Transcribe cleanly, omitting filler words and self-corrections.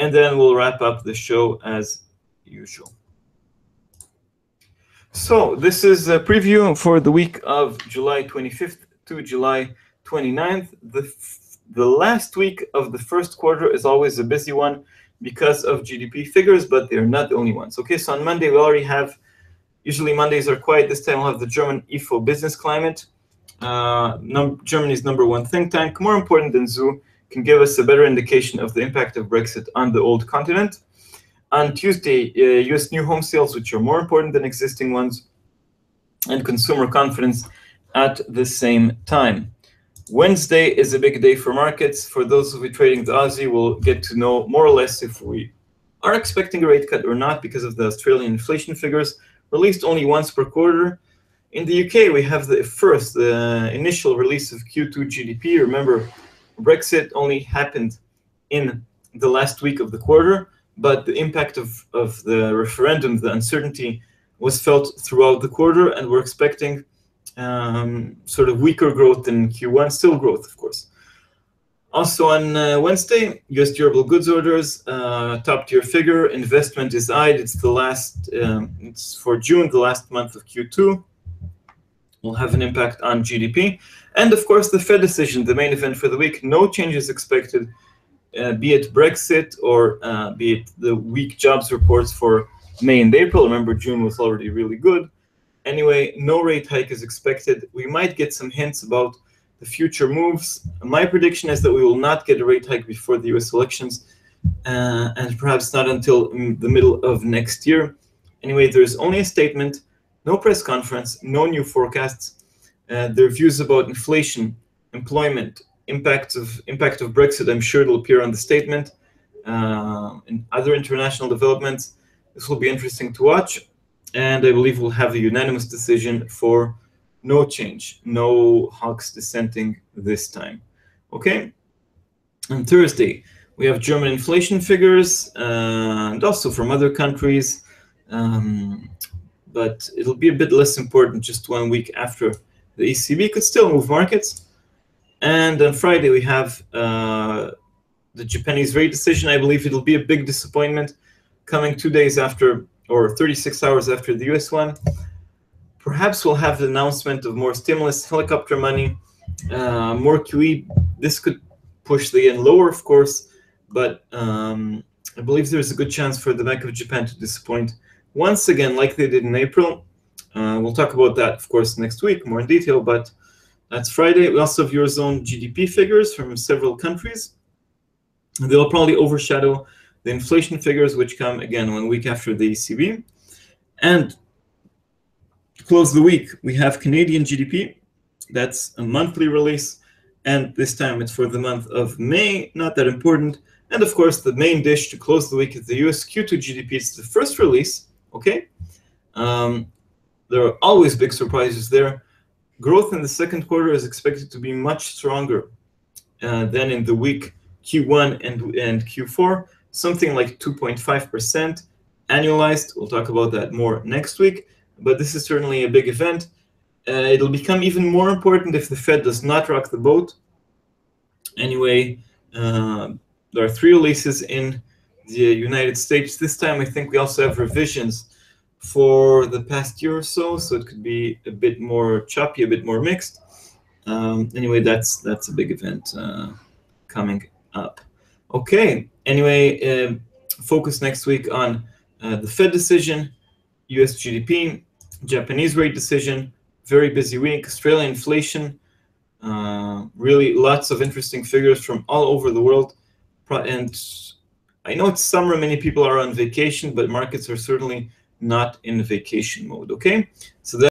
and then we'll wrap up the show as usual. So this is a preview for the week of July 25th to July 29th. The last week of the first quarter is always a busy one because of GDP figures, but they're not the only ones. Okay, so on Monday we already have, usually Mondays are quiet. This time we'll have the German IFO business climate. Germany's #1 think tank, more important than ZOO, can give us a better indication of the impact of Brexit on the old continent. On Tuesday, US new home sales, which are more important than existing ones, and consumer confidence at the same time. Wednesday is a big day for markets. For those of you trading the Aussie, we'll get to know more or less if we are expecting a rate cut or not because of the Australian inflation figures, released only once per quarter. In the UK, we have the initial release of Q2 GDP. Remember, Brexit only happened in the last week of the quarter, but the impact of the referendum, the uncertainty, was felt throughout the quarter, and we're expecting sort of weaker growth than Q1, still growth, of course. Also on Wednesday, US durable goods orders, top tier figure. Investment is eyed. It's the last, it's for June, the last month of Q2. Will have an impact on GDP. And of course, the Fed decision, the main event for the week. No changes expected, be it Brexit or be it the weak jobs reports for May and April. Remember, June was already really good. Anyway, no rate hike is expected. We might get some hints about the future moves. My prediction is that we will not get a rate hike before the US elections, and perhaps not until the middle of next year. Anyway, there's only a statement, no press conference, no new forecasts. Their views about inflation, employment, impact of Brexit, I'm sure it'll appear on the statement. And other international developments, this will be interesting to watch. And I believe we'll have a unanimous decision for no change, no hawks dissenting this time. Okay. On Thursday, we have German inflation figures and also from other countries. But it'll be a bit less important just 1 week after the ECB, could still move markets. And on Friday, we have the Japanese rate decision. I believe it'll be a big disappointment coming 2 days after, or 36 hours after the US one. Perhaps we'll have the announcement of more stimulus, helicopter money, more QE. This could push the yen lower, of course, but I believe there's a good chance for the Bank of Japan to disappoint once again, like they did in April. We'll talk about that, of course, next week, more in detail, but that's Friday. We also have Eurozone GDP figures from several countries. They'll probably overshadow the inflation figures, which come, again, 1 week after the ECB. And to close the week, we have Canadian GDP. That's a monthly release, and this time it's for the month of May, not that important. And of course, the main dish to close the week is the US Q2 GDP. It's the first release, okay? There are always big surprises there. Growth in the second quarter is expected to be much stronger than in the week Q1 and Q4, something like 2.5% annualized. We'll talk about that more next week, but this is certainly a big event. It'll become even more important if the Fed does not rock the boat. Anyway, there are 3 releases in the United States. This time, I think we also have revisions for the past year or so, so it could be a bit more choppy, a bit more mixed. Anyway, that's a big event coming up. Okay, anyway, focus next week on the Fed decision, US GDP, Japanese rate decision, very busy week, Australian inflation, really lots of interesting figures from all over the world. And I know it's summer, many people are on vacation, but markets are certainly not in vacation mode, okay? So that